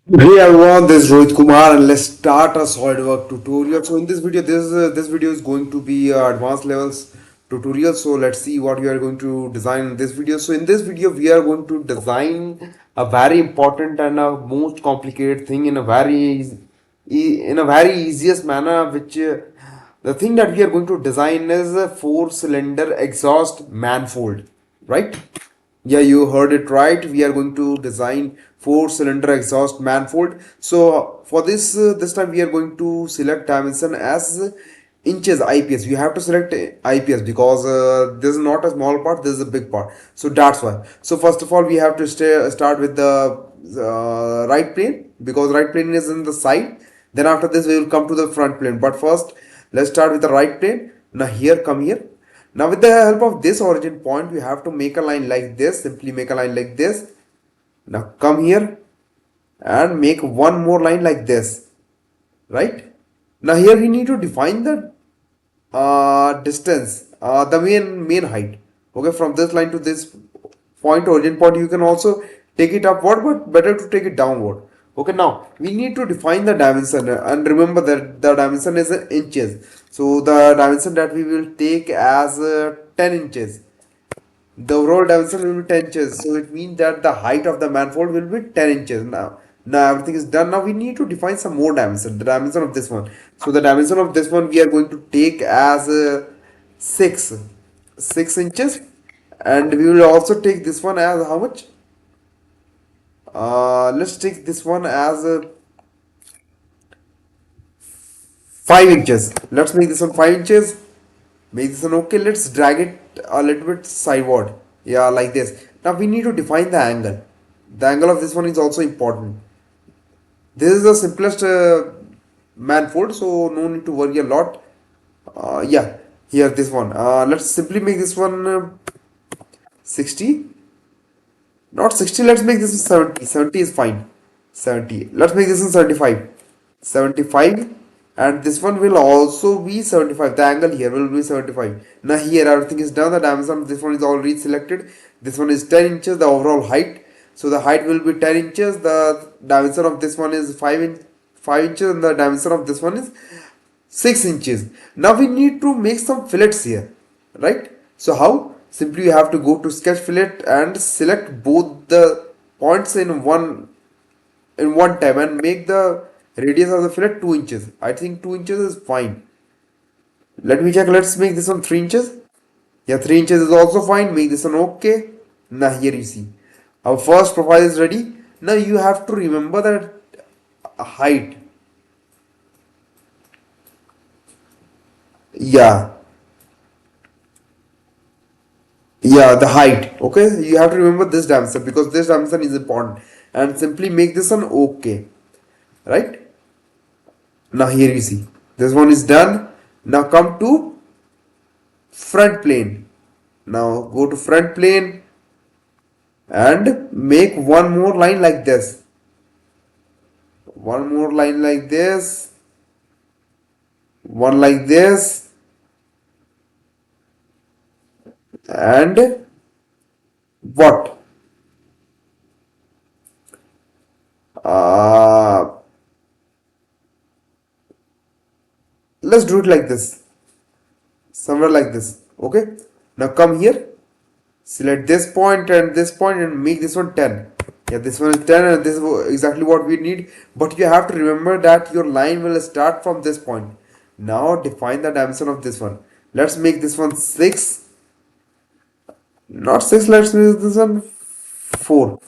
Hey everyone, this is Rohit Kumar and let's start a SolidWorks tutorial. So in this video, this video is going to be advanced levels tutorial. So let's see what we are going to design in this video. So in this video, we are going to design a very important and a most complicated thing in a very easiest manner. Which the thing that we are going to design is a four-cylinder exhaust manifold, right? Yeah, you heard it right. We are going to design four-cylinder exhaust manifold. So for this time we are going to select dimension as inches IPS. We have to select IPS because this is not a small part. This is a big part. So that's why. So first of all, we have to start with the right plane because right plane is in the side. Then after this we will come to the front plane. But first, let's start with the right plane. Now here, come here. Now with the help of this origin point, we have to make a line like this. Simply make a line like this. Now come here and make one more line like this. Right? Now here we need to define the distance, the main height. Okay, from this line to this point, origin point, you can also take it upward, but better to take it downward. Okay, now we need to define the dimension and remember that the dimension is in inches. So the dimension that we will take as 10 inches. The overall dimension will be 10 inches. So it means that the height of the manifold will be 10 inches. Now everything is done. Now we need to define some more dimension. The dimension of this one. So the dimension of this one we are going to take as 6 inches. And we will also take this one as how much? Let's take this one as 5 inches. Let's make this one 5 inches. Make this one okay. Let's drag it a little bit sideward. Yeah, like this. Now we need to define the angle. The angle of this one is also important. This is the simplest manifold, so no need to worry a lot. Yeah, here this one. Let's simply make this one 60. Not 60, let's make this 70. 70 is fine. 70. Let's make this one 75. 75. And this one will also be 75. The angle here will be 75. Now here everything is done. The dimension of this one is already selected. This one is 10 inches, the overall height. So the height will be 10 inches. The dimension of this one is 5 inches and the dimension of this one is 6 inches. Now we need to make some fillets here, right? So how? Simply you have to go to sketch fillet and select both the points in one tab and make the radius of the fillet 2 inches. I think 2 inches is fine. Let me check. Let's make this one 3 inches. Yeah, 3 inches is also fine. Make this one okay. Now here you see our first profile is ready. Now you have to remember that height. Yeah, yeah, the height. Okay, you have to remember this dimension because this dimension is important and simply make this one okay, right? Now here you see this one is done. Now come to front plane. Now go to front plane and make one more line like this. One more line like this. One like this. And what? Uh, let's do it like this. Somewhere like this. Okay. Now come here. Select this point and make this one 10. Yeah, this one is 10 and this is exactly what we need. But you have to remember that your line will start from this point. Now define the dimension of this one. Let's make this one 6. Not 6, let's make this one 4.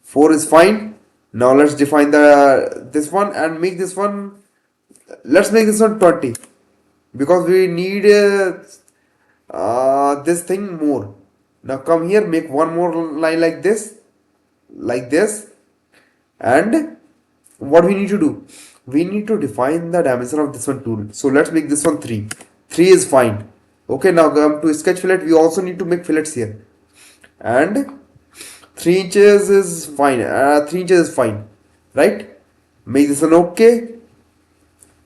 4 is fine. Now let's define the this one and make this one, let's make this one 20 because we need this thing more. Now come here, make one more line like this, and what we need to do? We need to define the dimension of this one too. So let's make this one 3. 3 is fine. Okay, now come to sketch fillet. We also need to make fillets here, and 3 inches is fine. 3 inches is fine, right? Make this one okay.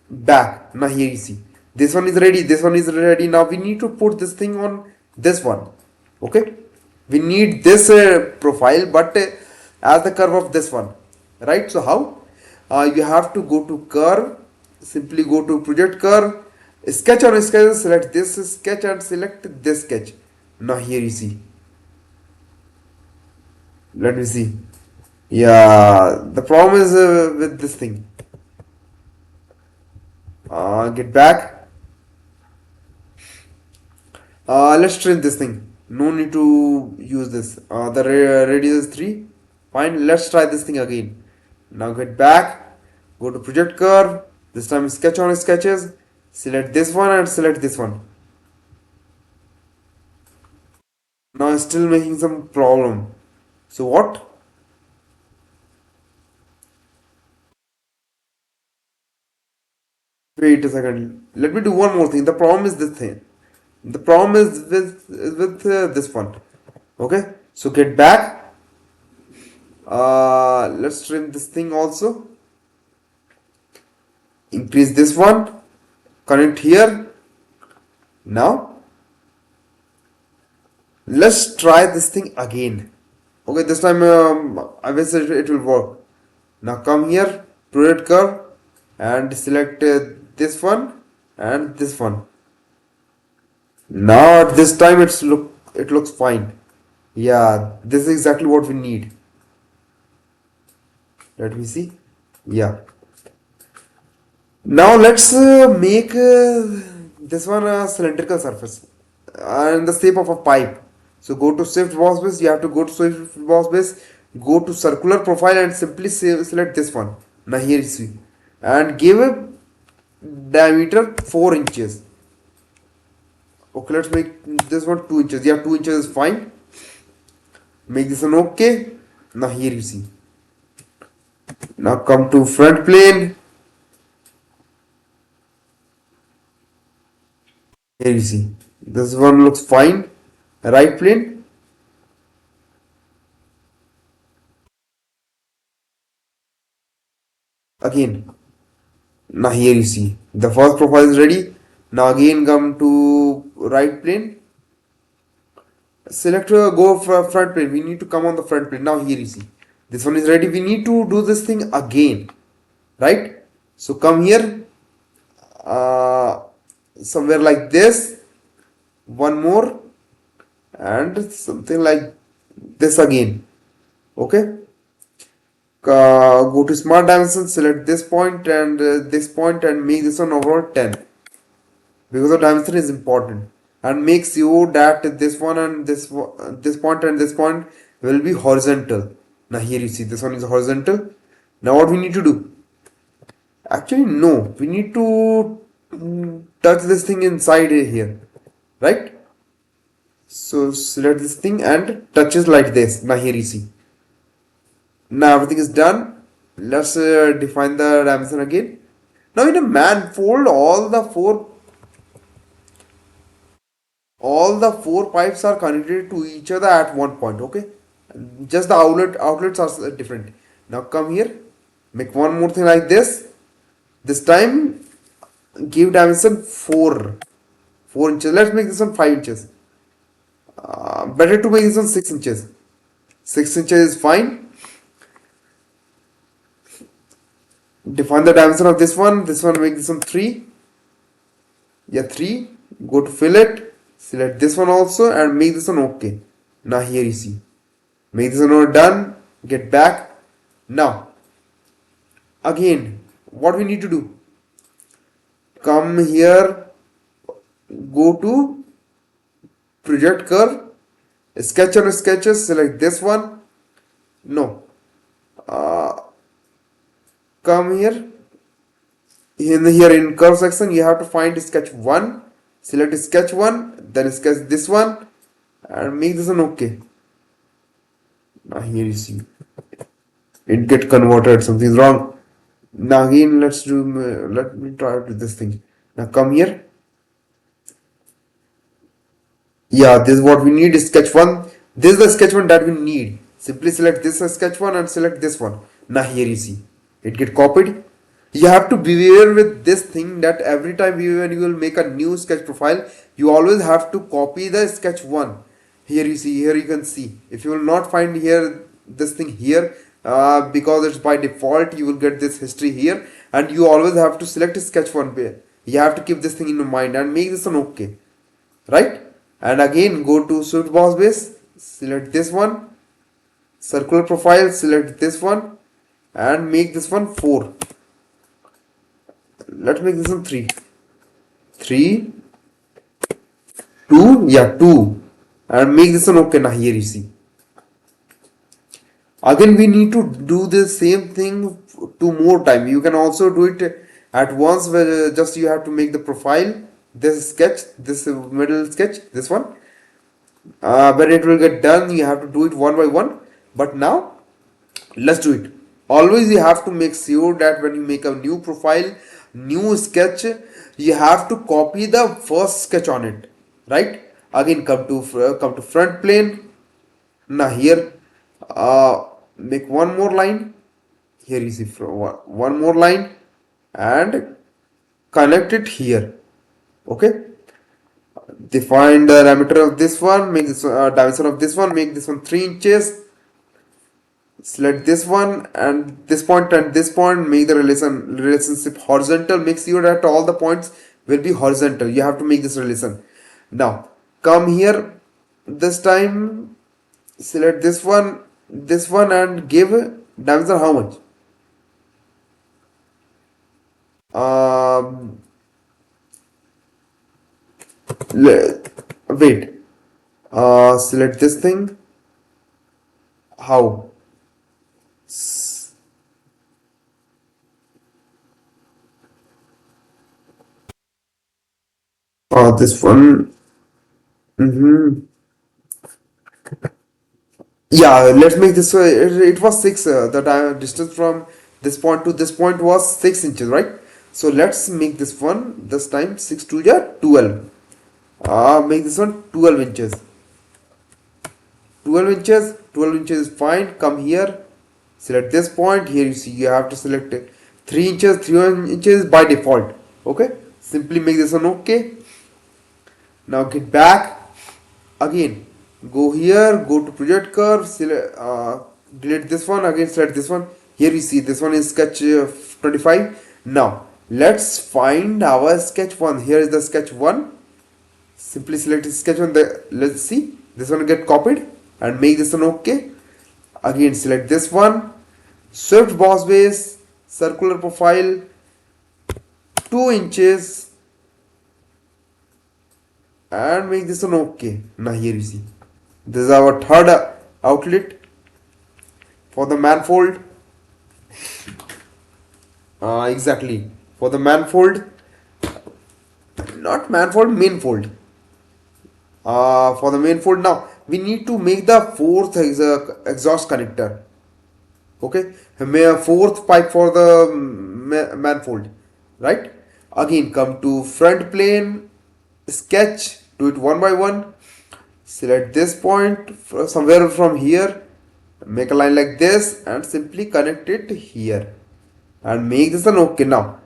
Back. Now here you see this one is ready, this one is ready. Now we need to put this thing on this one. Okay, we need this profile but as the curve of this one, right? So how? You have to go to curve, simply go to project curve, sketch on sketch, select this sketch and select this sketch. Now here you see, let me see. Yeah, the problem is with this thing. Get back. Let's trim this thing. No need to use this. The radius is 3. Fine, let's try this thing again. Now get back. Go to project curve. This time sketch on sketches. Select this one and select this one. Now still making some problem. So what? Wait a second. Let me do one more thing. The problem is this thing. The problem is with this one. Okay. So get back. Let's trim this thing also. Increase this one. Connect here. Now let's try this thing again. Okay, this time I wish it will work. Now come here, project curve, and select this one and this one. Now at this time it looks fine. Yeah, this is exactly what we need. Let me see. Yeah. Now let's make this one a cylindrical surface in the shape of a pipe. So go to shift box base. You have to go to shift box base. Go to circular profile and simply select this one. Now here you see, and give a diameter 4 inches. Okay, let's make this one 2 inches. Yeah, 2 inches is fine. Make this one okay. Now here you see. Now come to front plane. Here you see. This one looks fine. Right plane. Again. Now here you see. The first profile is ready. Now again come to right plane. Select go for front plane. We need to come on the front plane. Now here you see. This one is ready. We need to do this thing again. Right? So come here. Somewhere like this. One more. And something like this again. Okay? Go to smart dimension, select this point and make this one overall 10, because the dimension is important, and make sure that this one and this point and this point will be horizontal. Now here you see this one is horizontal. Now what we need to do? Actually no, we need to touch this thing inside here, right? So select this thing and touches like this. Now here you see. Now everything is done. Let's define the dimension again. Now in a manifold, all the four pipes are connected to each other at one point. Okay, just the outlets are different. Now come here, make one more thing like this. This time give dimension 4 inches. Let's make this one 5 inches. Better to make this one 6 inches. 6 inches is fine. Define the dimension of this one. This one make this one 3. Yeah, 3. Go to fillet. Select this one also and make this one okay. Now here you see. Make this one done. Get back. Now, again, what we need to do? Come here. Go to project curve. Sketch on sketches. Select this one. No. Come here. Here in curve section, you have to find sketch 1. Select sketch 1, then sketch this one and make this one okay. Now here you see it get converted, something is wrong. Now again let me try to do this thing. Now come here. Yeah, this is what we need, sketch 1. This is the sketch 1 that we need. Simply select this sketch 1 and select this one. Now here you see it get copied. You have to beware with this thing that every time when you will make a new sketch profile, you always have to copy the sketch 1. Here you see, here you can see. If you will not find here this thing here, because it's by default you will get this history here, and you always have to select sketch one pair. You have to keep this thing in your mind and make this one okay, right? And again go to Swift boss base, select this one, circular profile, select this one, and make this one 4. Let's make this one 3. 3, 2, yeah, 2, and make this one okay. Now here you see. Again we need to do the same thing two more time. You can also do it at once, where just you have to make the profile, this sketch, this middle sketch, this one. When it will get done, you have to do it one by one. But now let's do it. Always you have to make sure that when you make a new profile, new sketch, you have to copy the first sketch on it, right? Again come to front plane. Now here make one more line. Here you see one more line and connect it here. Okay, define the diameter of this one, make this dimension of this one, make this one 3 inches. Select this one and this point, make the relationship horizontal. Make sure that all the points will be horizontal. You have to make this relation. Now come here, this time select this one and give dimension how much? um Wait, select this thing. How? This one. Mm-hmm. Yeah, let's make this. It was 6. The distance from this point to this point was 6 inches, right? So let's make this one this time 6 to 12. Make this one 12 inches. 12 inches. 12 inches is fine. Come here. Select this point. Here you see you have to select 3 inches. 3 inches by default. Okay. Simply make this one okay. Now get back. Again go here, go to project curve, select, delete this one, again select this one. Here you see this one is sketch 25. Now let's find our sketch 1. Here is the sketch 1. Simply select sketch 1. Let's see, this one get copied and make this one okay. Again select this one, Swift boss base, circular profile, 2 inches, and make this one okay. Now here you see, this is our third outlet for the manifold. Exactly, for the manifold, not manifold, mainfold. For the mainfold, now we need to make the fourth exhaust connector. Okay, fourth pipe for the manifold, right? Again come to front plane, sketch, do it one by one. Select this point somewhere from here, make a line like this and simply connect it here and make this an okay. Now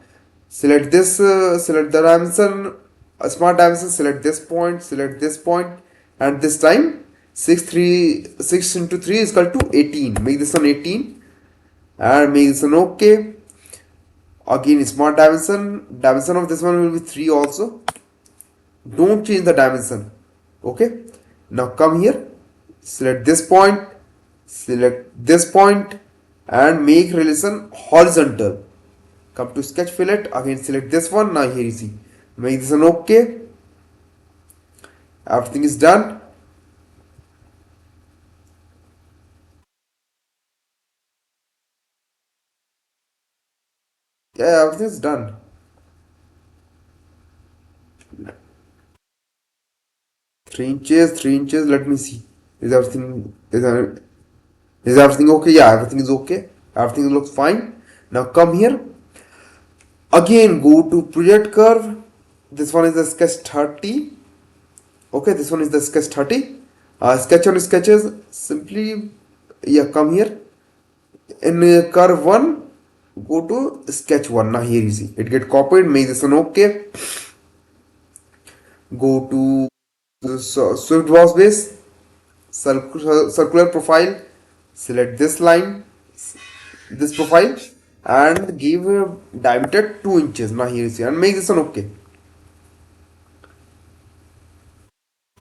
select this, select the dimension, a smart dimension, select this point, and this time 6 into 3 is equal to 18. Make this one 18 and make this one okay. Again smart dimension of this one will be 3 also. Don't change the dimension. Okay, now come here, select this point, and make relation horizontal. Come to sketch fillet, again select this one. Now here you see, make this one okay. Everything is done. Yeah, everything is done. 3 inches, 3 inches. Let me see. Is everything okay? Yeah, everything is okay. Everything looks fine. Now come here. Again go to project curve. This one is the sketch 30. Okay, this one is the sketch 30. Sketch on sketches. Simply, yeah, come here. In curve 1, go to sketch 1. Now here you see, it get copied. Make this one okay. Go to the Swift boss base, circular profile, select this line, this profile and give a diameter 2 inches. Now here you see, and make this one okay.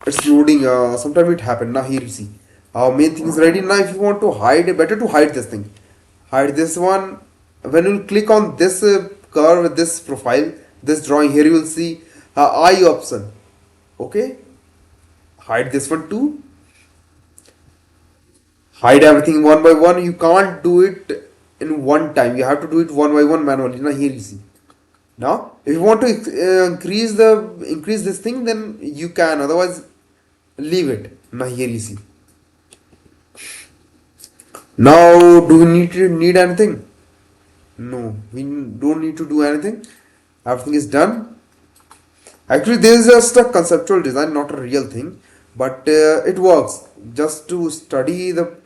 It's loading. Sometime it happened. Now here you see, our main thing is ready. Now if you want to hide, better to hide this thing. Hide this one. When you click on this curve, this profile, this drawing, here you will see eye option. Okay, hide this one too. Hide everything one by one. You can't do it in one time. You have to do it one by one manually. Now here you see. Now, if you want to increase this thing, then you can. Otherwise, leave it. Now here you see. Now, do we need anything? No, we don't need to do anything. Everything is done. Actually, this is just a conceptual design, not a real thing, but it works just to study the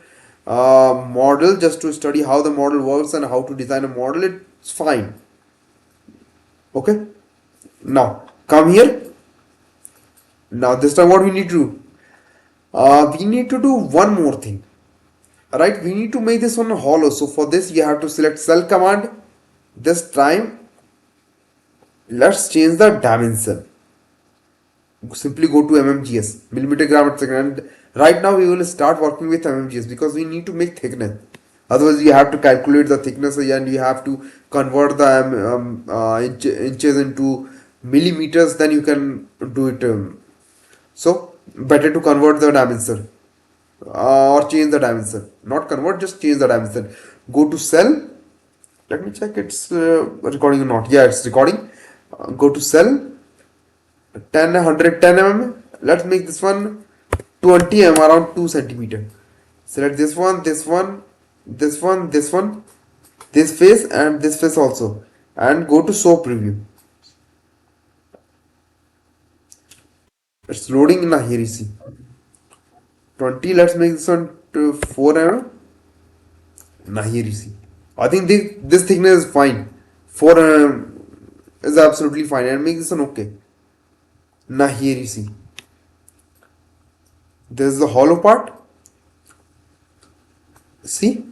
model, just to study how the model works and how to design a model. It's fine. Okay. Now come here. Now this time, what we need to do? We need to do one more thing. Right? We need to make this one hollow. So for this, you have to select cell command. This time, let's change the dimension. Simply go to mmgs, millimeter gram per second. And right now we will start working with mmgs because we need to make thickness. Otherwise, you have to calculate the thickness and you have to convert the inches into millimeters. Then you can do it. So better to convert the dimension or change the dimension. Not convert, just change the dimension. Go to cell. Let me check it's recording or not. Yeah, it's recording. Go to cell. 110 mm. Let's make this one 20 mm, around 2 centimeter. Select this one, this one, this one, this one, this face and this face also, and go to show preview. It's loading. Now here you see 20. Let's make this one to 4 mm. Now here you see, I think this thickness is fine. 4 mm is absolutely fine, and make this one okay. Now here you see, this is the hollow part. See,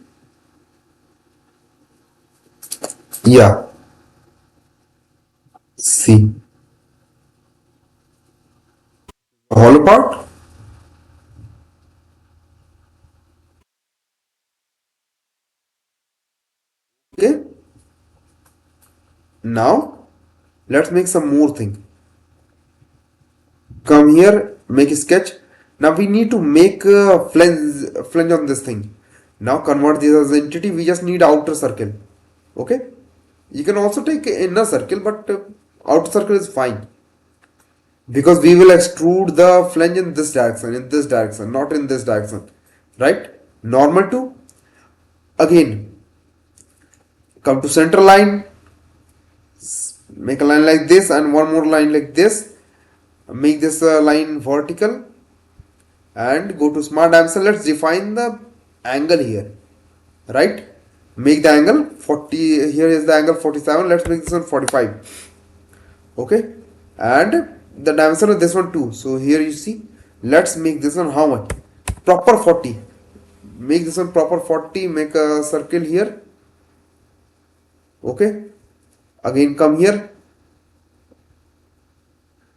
yeah, see, hollow part. Okay, now let's make some more thing. Come here, make a sketch. Now we need to make a flange on this thing. Now convert this as entity. We just need outer circle. Okay, you can also take inner circle, but outer circle is fine because we will extrude the flange in this direction, not in this direction, right? Normal to, again, come to center line, make a line like this and one more line like this. Make this line vertical and go to smart dimension. Let's define the angle here, right? Make the angle 40. Here is the angle 47. Let's make this one 45. Okay, and the dimension of this one too. So here you see, let's make this one how much? Proper 40. Make this one proper 40. Make a circle here. Okay, again come here,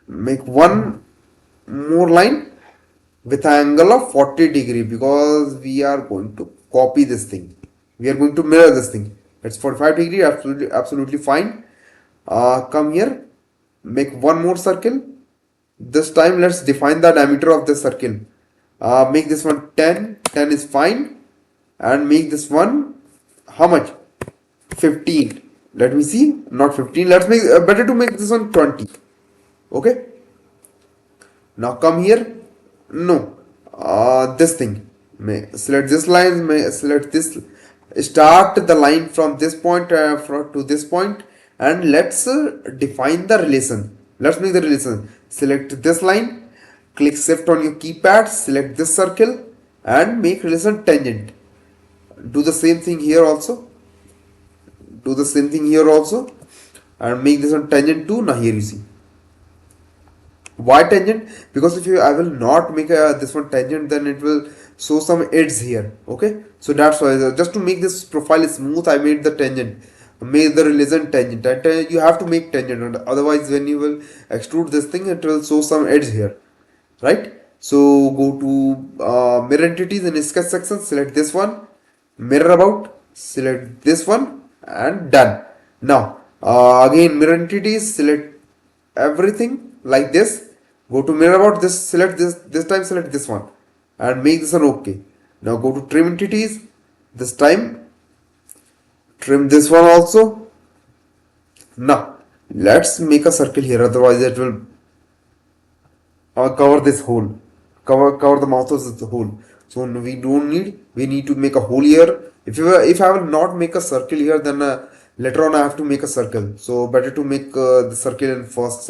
make one more line with an angle of 40 degree because we are going to copy this thing. We are going to mirror this thing. It's 45 degree, absolutely fine. Come here, make one more circle. This time let's define the diameter of this circle. Make this one 10. 10 is fine. And make this one how much? 15. Let me see, not 15. Let's make better to make this one 20. Okay, now come here. No, this thing, select this line, select this, start the line from this point to this point, and let's define the relation. Let's make the relation. Select this line, click shift on your keypad, select this circle and make relation tangent. Do the same thing here also. Do the same thing here also and make this one tangent to. Now here you see. Why tangent? Because if I will not make this one tangent, then it will show some edges here. Okay, so that's why just to make this profile smooth, I made the tangent, made the relation tangent. And you have to make tangent, and otherwise when you will extrude this thing, it will show some edge here, right? So go to mirror entities in sketch section, select this one, mirror about, select this one, and done. Now again mirror entities, select everything like this, go to mirror about, this select this time select this one and make this one okay. Now go to trim entities, this time trim this one also. Now let's make a circle here, otherwise it will cover this hole, cover the mouth of the hole. So we don't need, we need to make a hole here. If I will not make a circle here, then later on I have to make a circle. So better to make the circle in first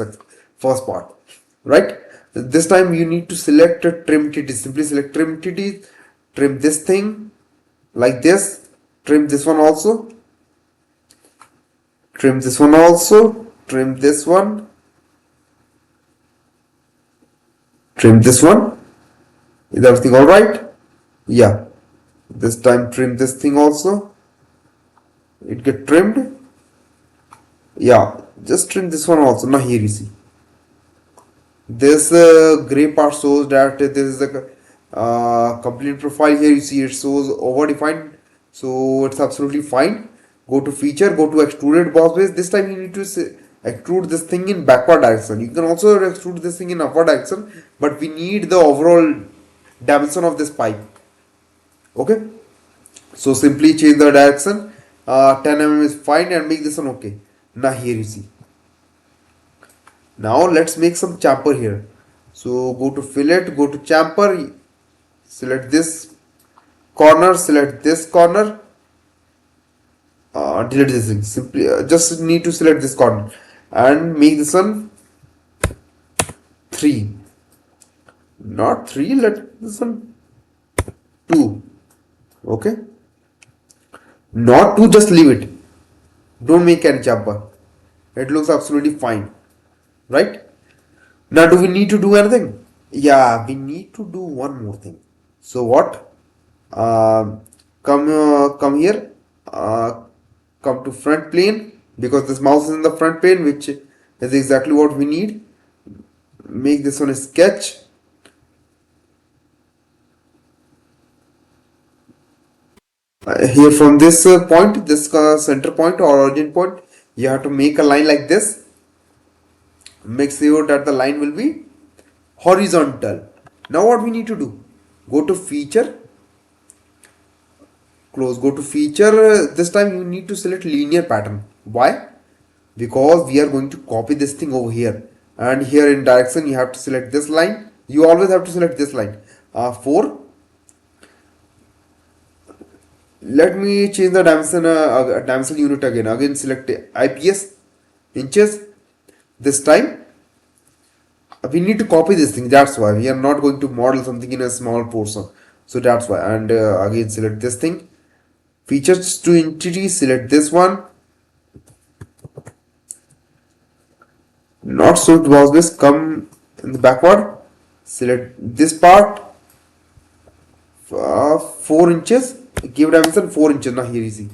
part, right? This time you need to select a trim entity. Simply select trim entity, trim this thing like this, trim this one also, trim this one also, trim this one, trim this one. Is everything alright? Yeah. This time trim this thing also. It get trimmed. Yeah. Just trim this one also. Now here you see. This gray part shows that this is the complete profile. Here you see it shows overdefined. So it's absolutely fine. Go to feature, go to extruded boss base. This time you need to extrude this thing in backward direction. You can also extrude this thing in upward direction, but we need the overall dimension of this pipe. Okay, so simply change the direction, 10 mm is fine, and make this one okay. Now here you see. Now let's make some chamfer here. So go to fillet, go to chamfer, select this corner, select this corner, delete this thing. Simply just need to select this corner and make this one 3, not 3, let this one 2. Okay, not 2, just leave it, don't make any chamfer, it looks absolutely fine, right? Now do we need to do anything? Yeah, we need to do one more thing. So what? Come here, come to front plane, because this mouse is in the front plane, which is exactly what we need. Make this one a sketch. Here from this point, this center point or origin point, you have to make a line like this. Make sure that the line will be horizontal. Now what we need to do? Go to feature, close, go to feature. This time you need to select linear pattern. Why? Because we are going to copy this thing over here, and here in direction you have to select this line. You always have to select this line. 4. Let me change the dimension unit again. Again select IPS, inches. This time we need to copy this thing. That's why we are not going to model something in a small portion. So that's why. And again select this thing. Features to entity. Select this one. Not so it was this. Come in the backward. Select this part. 4 inches. Give dimension 4 inches. Now here you see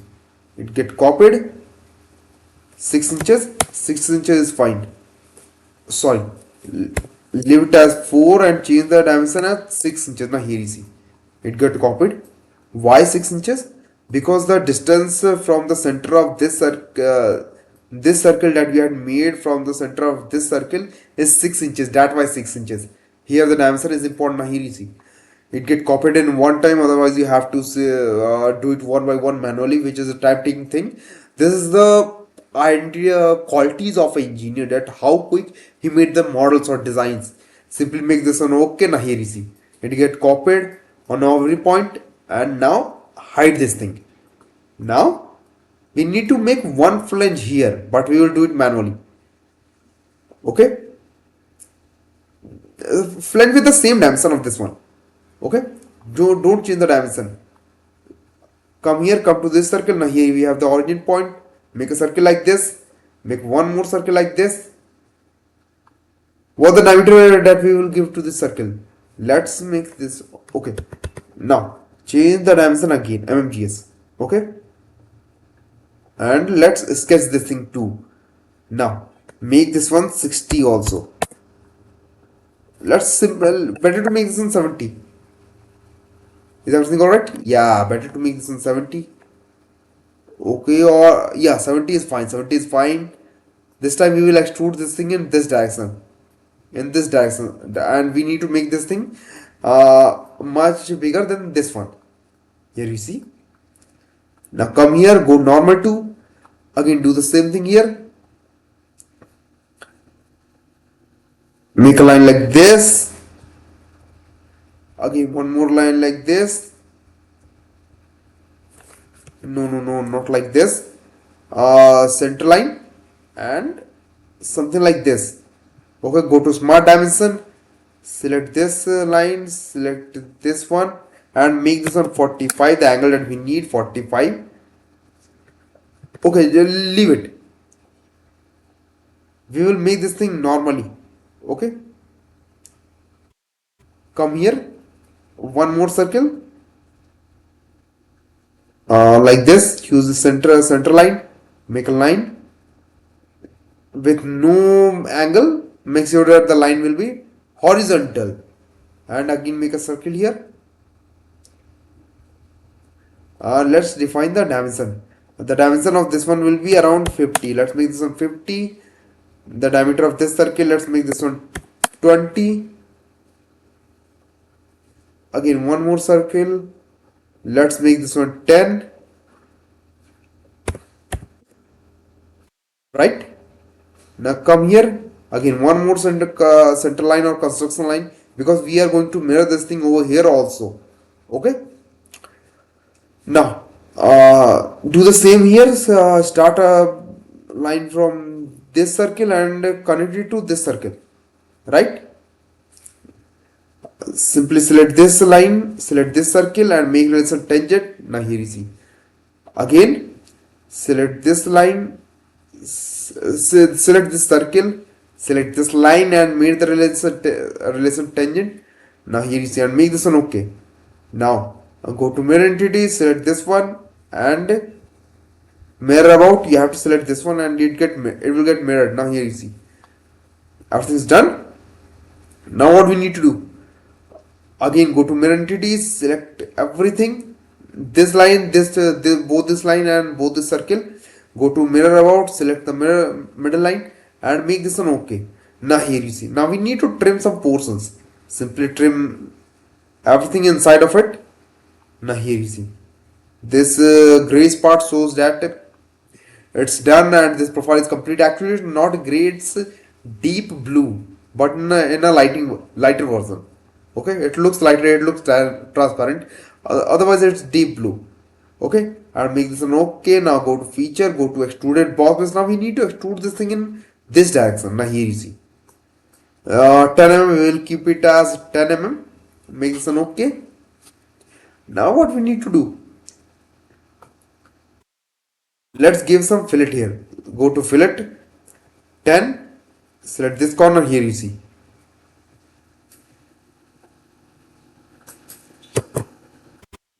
it get copied. 6 inches. 6 inches is fine. Sorry, leave it as 4 and change the dimension as 6 inches. Now here you see it get copied. Why 6 inches? Because the distance from the center of this circle that we had made from the center of this circle is 6 inches. That why 6 inches. Here the dimension is important. Now here you see it get copied in one time, otherwise you have to do it one by one manually, which is a time taking thing. This is the idea qualities of an engineer, that how quick he made the models or designs. Simply make this one okay. Now here you see it get copied on every point, and now hide this thing. Now we need to make one flange here, but we will do it manually. Okay, flange with the same dimension of this one. Okay, don't change the dimension. Come here, come to this circle. Now here we have the origin point. Make a circle like this. Make one more circle like this. What the diameter that we will give to this circle? Let's make this okay. Now change the dimension again, mmgs. Okay, and let's sketch this thing too. Now make this one 60 also. Let's simple, better to make this in 70. Is everything alright? Yeah, better to make this in 70. Okay, or yeah, 70 is fine. 70 is fine. This time we will extrude this thing in this direction. In this direction. And we need to make this thing much bigger than this one. Here you see. Now come here, go normal to. Again do the same thing here. Make a line like this. Again one more line like this. No, not like this. Center line and something like this. Okay, go to smart dimension, select this line, select this one, and make this one 45, the angle that we need 45. Okay, just leave it. We will make this thing normally. Okay, come here, one more circle, like this. Use the center line, make a line with no angle. Make sure that the line will be horizontal, and again make a circle here. Let's define the dimension. The dimension of this one will be around 50. Let's make this one 50. The diameter of this circle, let's make this one 20. Again one more circle, let's make this one 10. Right, now come here, again one more center line or construction line, because we are going to mirror this thing over here also. Okay, now do the same here. Start a line from this circle and connect it to this circle. Right, simply select this line, select this circle and make it a tangent. Now here you see, again select this line, select this circle, select this line and make the relation tangent. Now here you see, and make this one okay. Now go to mirror entity, select this one and mirror about. You have to select this one and it will get mirrored. Now here you see, everything is done. Now what we need to do? Again go to mirror entities, select everything. This line, both this line and both this circle. Go to mirror about, select the middle line and make this one okay. Now here you see, now we need to trim some portions. Simply trim everything inside of it. Now here you see, this gray part shows that it's done and this profile is complete. Actually it's not gray, it's deep blue, but in a lighter version. Okay, it looks lighter, it looks transparent, otherwise it's deep blue. Okay, I'll make this an okay. Now go to feature, go to extruded boss base. Now we need to extrude this thing in this direction. Now here you see, 10 mm, we will keep it as 10 mm. Make this an okay. Now what we need to do, let's give some fillet here. Go to fillet 10, select this corner. Here you see,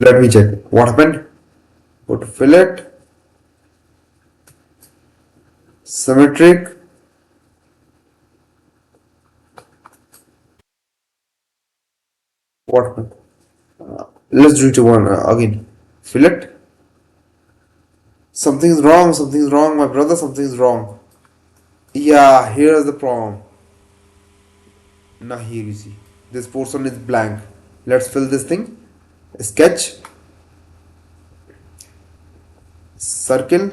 let me check what happened. Go to fillet, symmetric, what happened? Let's do it one again. Fillet. Something's wrong, my brother, something's wrong. Yeah, here is the problem. Now here you see, this portion is blank. Let's fill this thing. Sketch, circle.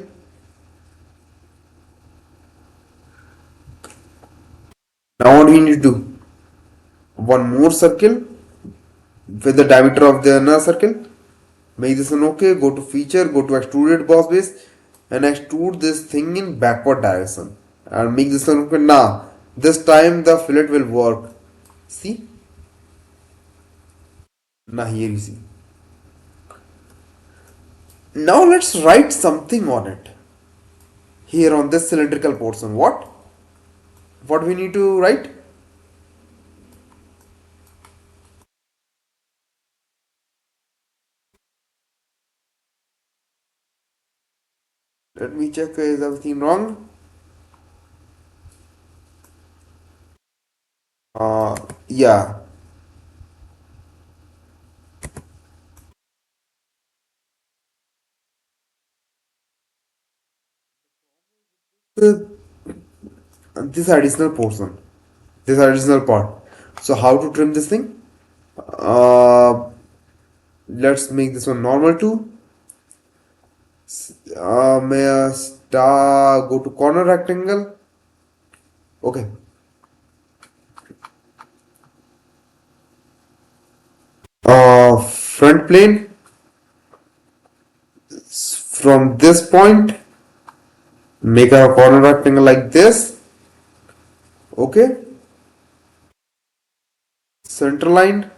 Now what we need to do? One more circle with the diameter of the another circle. Make this one okay. Go to feature, go to extruded boss base and extrude this thing in backward direction and make this one okay. Now this time the fillet will work. See, now here you see. Now let's write something on it. Here on this cylindrical portion, what we need to write? Let me check, is everything wrong? Yeah. Uh, this additional portion, this additional part. So how to trim this thing? Uh, let's make this one normal too. May I star go to corner rectangle? Okay. Front plane from this point, make a corner rectangle like this. Okay. Center line.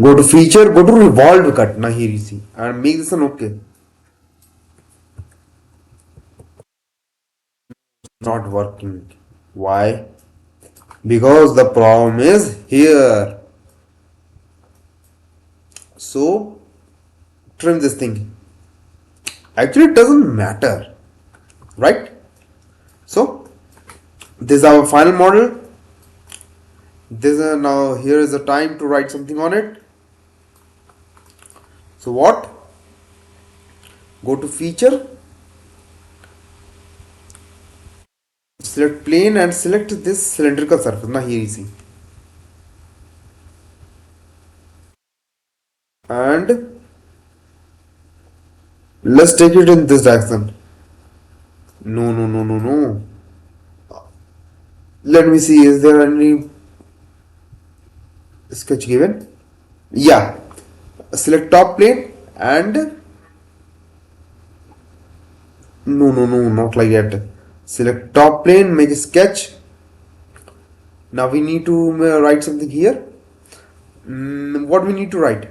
Go to feature, go to revolve cut. Now here you see, and make this one okay. Not working. Why? Because the problem is here. So trim this thing. Actually, it doesn't matter, right? So this is our final model. This now here is the time to write something on it. So what? Go to feature, select plane and select this cylindrical surface. Now here you see, and let's take it in this direction. No, no, no, no, no. Let me see. Is there any sketch given? Yeah. Select top plane and no, no, no, not like that. Select top plane, make a sketch. Now we need to write something here. What we need to write?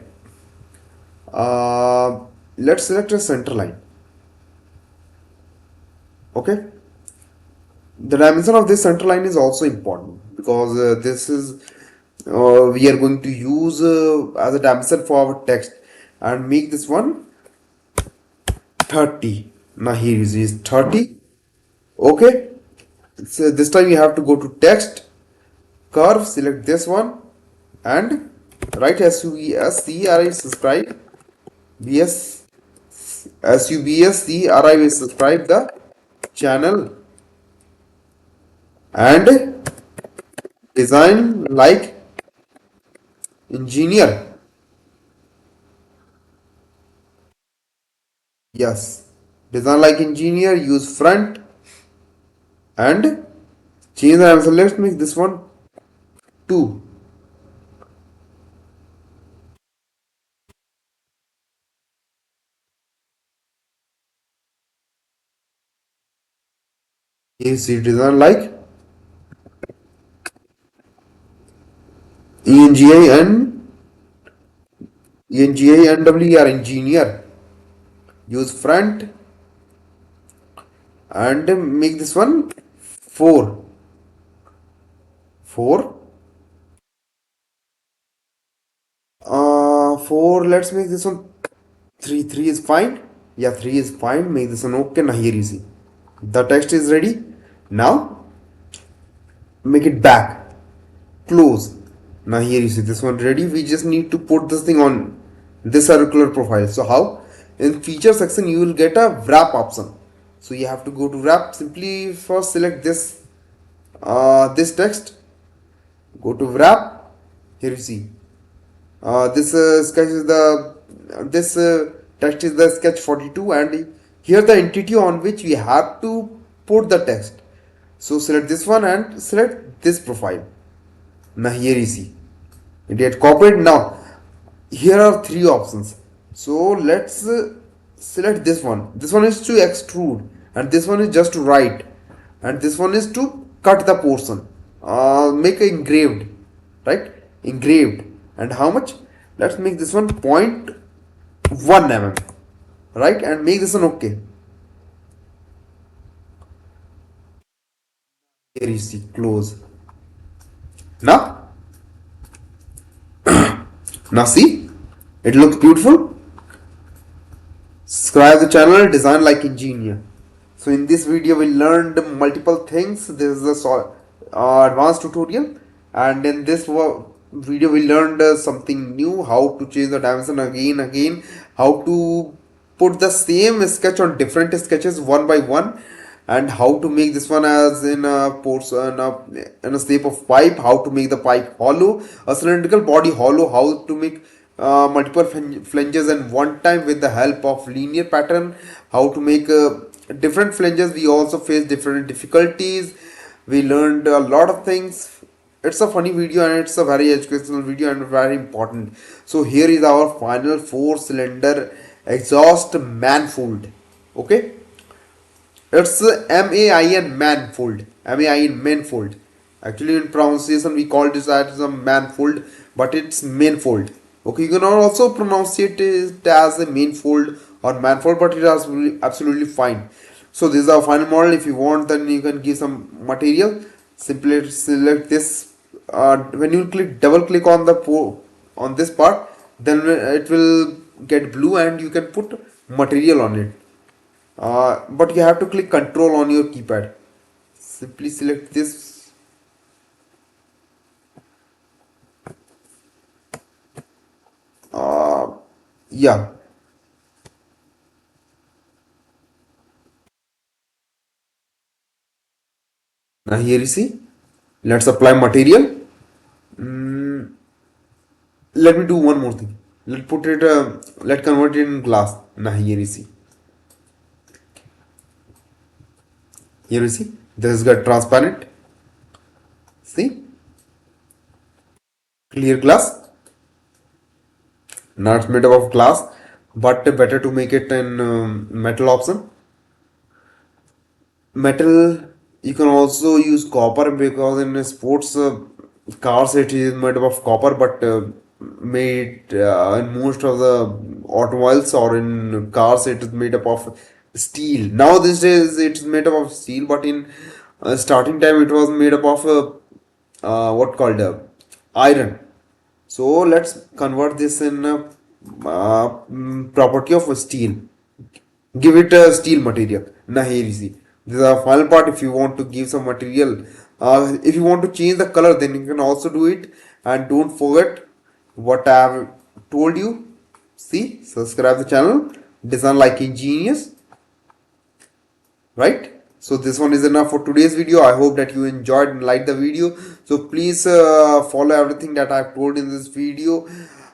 Uh, let's select a center line. Okay. The dimension of this center line is also important because this is we are going to use as a dimension for our text, and make this one 30. Now here is 30. Okay. So this time you have to go to text, curve, select this one and write SUBSCRI subscribe BS SUBSCRI subscribe the channel and design like engineer. Yes, design like engineer, use front and change the answer. Let's make this one 2. Is design like ENGI and ENGI and WR engineer. Use front and make this one 4. 4. 4. Let's make this one 3. 3 is fine. Yeah, 3 is fine. Make this one okay. Now here you see. The text is ready. Now make it back. Close. Now here you see this one ready. We just need to put this thing on this circular profile. So how? In feature section you will get a wrap option. So you have to go to wrap. Simply first select this text. Go to wrap. Here you see. This sketch is the this text is the sketch 42, and here the entity on which we have to put the text. So select this one and select this profile. Now here you see it get copied. Now here are 3 options. So let's select this one. This one is to extrude and this one is just to write and this one is to cut the portion. Make a engraved, right? Engraved. And how much? Let's make this one 0.1 mm, right? And make this one okay. Here you see, close. Now see, it looks beautiful. Subscribe the channel, design like engineer. So in this video we learned multiple things. This is a advanced tutorial, and in this video we learned something new: how to change the dimension again, how to put the same sketch on different sketches one by one, and how to make this one as in a portion in a shape of pipe, how to make the pipe hollow, a cylindrical body hollow, how to make multiple flanges and one time with the help of linear pattern, how to make different flanges. We also face different difficulties. We learned a lot of things. It's a funny video and it's a very educational video and very important. So here is our final 4 cylinder exhaust manifold. Okay, it's MAIN manifold. MAIN manifold. Actually, in pronunciation, we call this as a manifold, but it's manifold. Okay, you can also pronounce it as a manifold or manifold, but it is absolutely fine. So this is our final model. If you want, then you can give some material. Simply select this. When you double click on the on this part, then it will get blue, and you can put material on it. But you have to click control on your keypad. Simply select this. uh, yeah, now here you see, let's apply material. mm, Let me do one more thing. Let convert it in glass. Now here you see, this is got transparent. See, clear glass. Now it's made up of glass, but better to make it in metal option. Metal, you can also use copper, because in sports cars it is made up of copper, but made in most of the automobiles or in cars it is made up of steel. Now these days it's made up of steel, but in starting time it was made up of what called iron. So let's convert this in property of steel. Give it a steel material. Now here you see, this is our final part. If you want to give some material, if you want to change the color, then you can also do it. And don't forget what I have told you. See, subscribe the channel, design like ingenious, right? So this one is enough for today's video. I hope that you enjoyed and liked the video. So please follow everything that I've told in this video.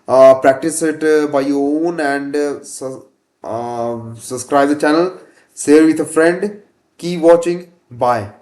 Practice it by your own, and subscribe the channel, share with a friend. Keep watching. Bye.